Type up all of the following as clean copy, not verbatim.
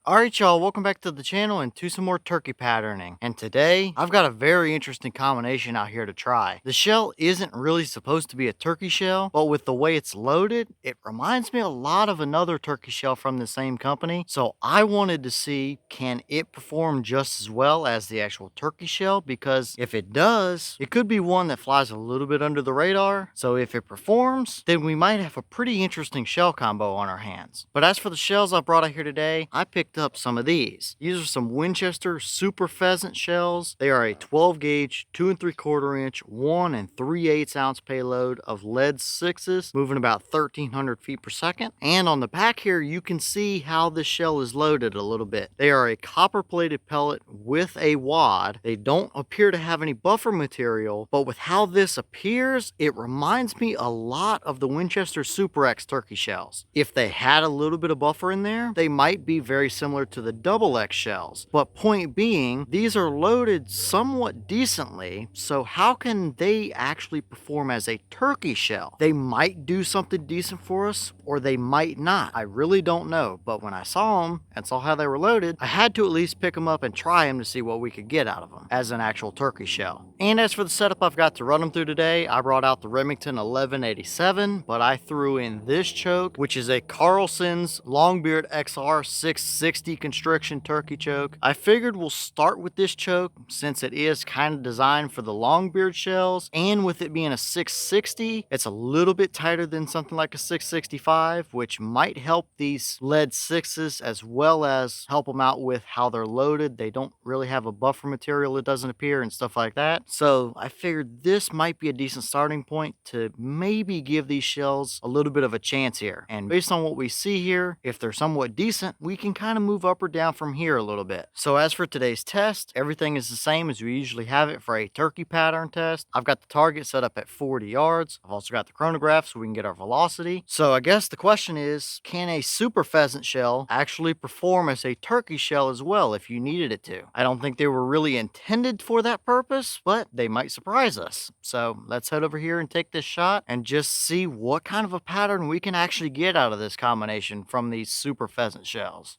Alright y'all, welcome back to the channel and to some more turkey patterning. And today, I've got a very interesting combination out here to try. The shell isn't really supposed to be a turkey shell, but with the way it's loaded, it reminds me a lot of another turkey shell from the same company. So I wanted to see, can it perform just as well as the actual turkey shell? Because if it does, it could be one that flies a little bit under the radar. So if it performs, then we might have a pretty interesting shell combo on our hands. But as for the shells I brought out here today, I picked up some of these. These are some Winchester Super Pheasant shells. They are a 12 gauge, 2 3/4 inch, 1 3/8 ounce payload of lead 6s, moving about 1,300 feet per second. And on the back here, you can see how this shell is loaded a little bit. They are a copper plated pellet with a wad. They don't appear to have any buffer material, but with how this appears, it reminds me a lot of the Winchester Super X turkey shells. If they had a little bit of buffer in there, they might be very similar to the double X shells. But point being, these are loaded somewhat decently, so how can they actually perform as a turkey shell? They might do something decent for us, or they might not. I really don't know, but when I saw them and saw how they were loaded, I had to at least pick them up and try them to see what we could get out of them as an actual turkey shell. And as for the setup I've got to run them through today, I brought out the Remington 1187, but I threw in this choke, which is a Carlson's Longbeard XR 660 constriction turkey choke. I figured we'll start with this choke since it is kind of designed for the Longbeard shells, and with it being a 660, it's a little bit tighter than something like a 665, which might help these lead 6s as well as help them out with how they're loaded. They don't really have a buffer material, it doesn't appear, and stuff like that. So I figured this might be a decent starting point to maybe give these shells a little bit of a chance here. And based on what we see here, if they're somewhat decent, we can kind of move up or down from here a little bit. So as for today's test, everything is the same as we usually have it for a turkey pattern test. I've got the target set up at 40 yards. I've also got the chronograph so we can get our velocity. So I guess the question is, can a super pheasant shell actually perform as a turkey shell as well if you needed it to? I don't think they were really intended for that purpose, but they might surprise us. So let's head over here and take this shot and just see what kind of a pattern we can actually get out of this combination from these super pheasant shells.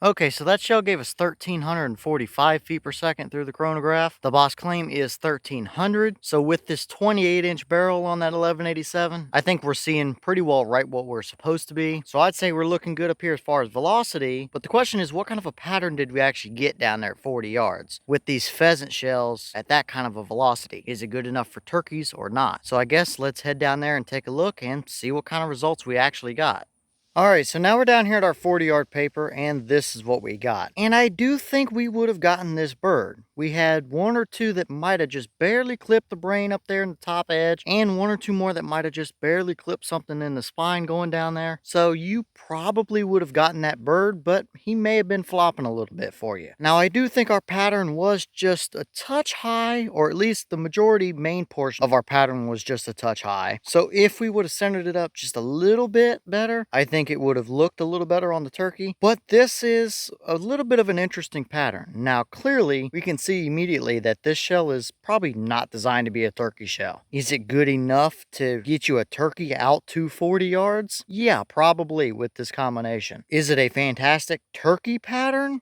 Okay, so that shell gave us 1,345 feet per second through the chronograph. The boss claim is 1,300. So with this 28-inch barrel on that 1187, I think we're seeing pretty well right what we're supposed to be. So I'd say we're looking good up here as far as velocity. But the question is, what kind of a pattern did we actually get down there at 40 yards with these pheasant shells at that kind of a velocity? Is it good enough for turkeys or not? So I guess let's head down there and take a look and see what kind of results we actually got. Alright, so now we're down here at our 40-yard paper, and this is what we got. And I do think we would have gotten this bird. We had one or two that might have just barely clipped the brain up there in the top edge, and one or two more that might have just barely clipped something in the spine going down there. So you probably would have gotten that bird, but he may have been flopping a little bit for you. Now, I do think our pattern was just a touch high, or at least the majority main portion of our pattern was just a touch high. So if we would have centered it up just a little bit better, I think it would have looked a little better on the turkey. But this is a little bit of an interesting pattern. Now, clearly, we can see immediately that this shell is probably not designed to be a turkey shell. Is it good enough to get you a turkey out to 40 yards? Yeah, probably with this combination. Is it a fantastic turkey pattern?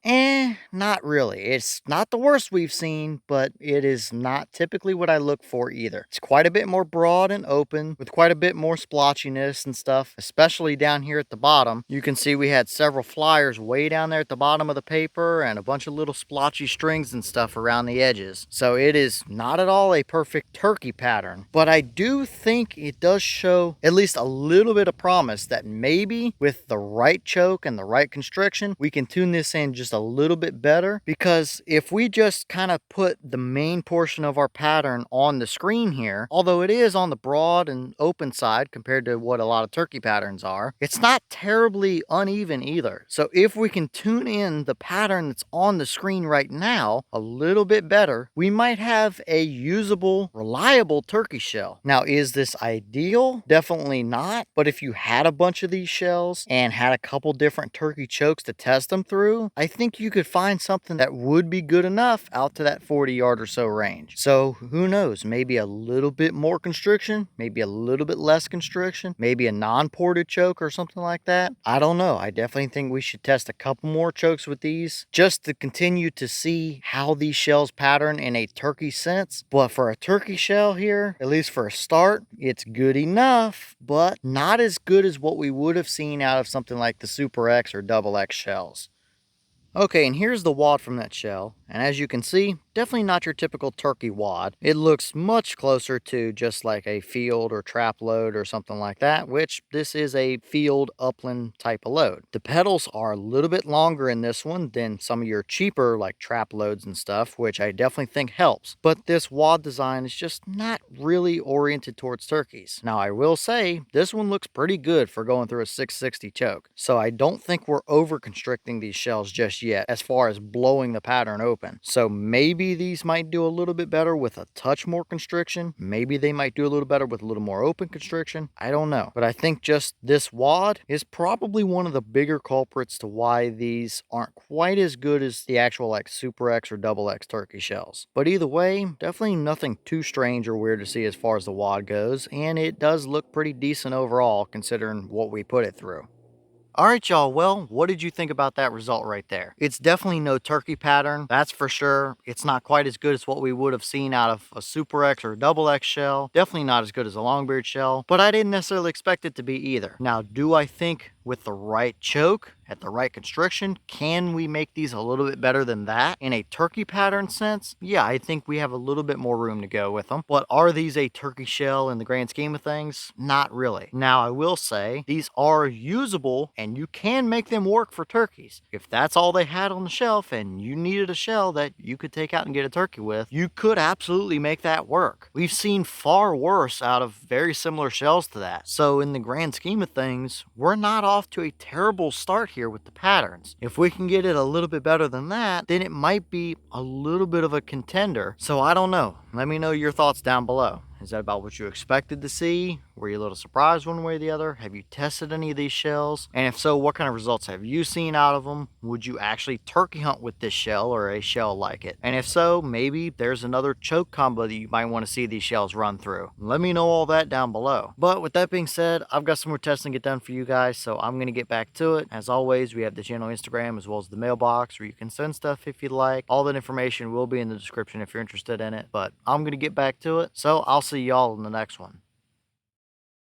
Not really. It's not the worst we've seen, but it is not typically what I look for either. It's quite a bit more broad and open with quite a bit more splotchiness and stuff, especially down here at the bottom. You can see we had several flyers way down there at the bottom of the paper and a bunch of little splotchy strings and stuff around the edges. So it is not at all a perfect turkey pattern, but I do think it does show at least a little bit of promise that maybe with the right choke and the right constriction, we can tune this in just a little bit better. Because if we just kind of put the main portion of our pattern on the screen here, although it is on the broad and open side compared to what a lot of turkey patterns are, it's not terribly uneven either. So if we can tune in the pattern that's on the screen right now a little bit better, we might have a usable, reliable turkey shell. Now, is this ideal? Definitely not. But if you had a bunch of these shells and had a couple different turkey chokes to test them through, I think you could find something that would be good enough out to that 40-yard or so range. So who knows, maybe a little bit more constriction, maybe a little bit less constriction, maybe a non-ported choke or something like that. I don't know. I definitely think we should test a couple more chokes with these just to continue to see how these shells pattern in a turkey sense. But for a turkey shell here, at least for a start, it's good enough, but not as good as what we would have seen out of something like the Super X or Double X shells. Okay, and here's the wad from that shell, and as you can see, definitely not your typical turkey wad. It looks much closer to just like a field or trap load or something like that, which this is a field upland type of load. The pedals are a little bit longer in this one than some of your cheaper like trap loads and stuff, which I definitely think helps. But this wad design is just not really oriented towards turkeys. Now I will say, this one looks pretty good for going through a 660 choke, so I don't think we're over constricting these shells just yet as far as blowing the pattern open. So maybe these might do a little bit better with a touch more constriction. Maybe they might do a little better with a little more open constriction. I don't know. But I think just this wad is probably one of the bigger culprits to why these aren't quite as good as the actual like Super X or Double X turkey shells. But either way, definitely nothing too strange or weird to see as far as the wad goes. And it does look pretty decent overall considering what we put it through. Alright y'all, well, what did you think about that result right there? It's definitely no turkey pattern, that's for sure. It's not quite as good as what we would have seen out of a Super X or a Double X shell. Definitely not as good as a Longbeard shell, but I didn't necessarily expect it to be either. Now, do I think with the right choke, at the right constriction, can we make these a little bit better than that in a turkey pattern sense? Yeah, I think we have a little bit more room to go with them. But are these a turkey shell in the grand scheme of things? Not really. Now, I will say these are usable and you can make them work for turkeys. If that's all they had on the shelf and you needed a shell that you could take out and get a turkey with, you could absolutely make that work. We've seen far worse out of very similar shells to that. So in the grand scheme of things, we're not off to a terrible start here with the patterns. If we can get it a little bit better than that, then it might be a little bit of a contender. So I don't know. Let me know your thoughts down below. Is that about what you expected to see? Were you a little surprised one way or the other? Have you tested any of these shells? And if so, what kind of results have you seen out of them? Would you actually turkey hunt with this shell or a shell like it? And if so, maybe there's another choke combo that you might want to see these shells run through. Let me know all that down below. But with that being said, I've got some more testing to get done for you guys, so I'm going to get back to it. As always, we have the channel Instagram as well as the mailbox where you can send stuff if you'd like. All that information will be in the description if you're interested in it. But I'm going to get back to it, so I'll see y'all in the next one.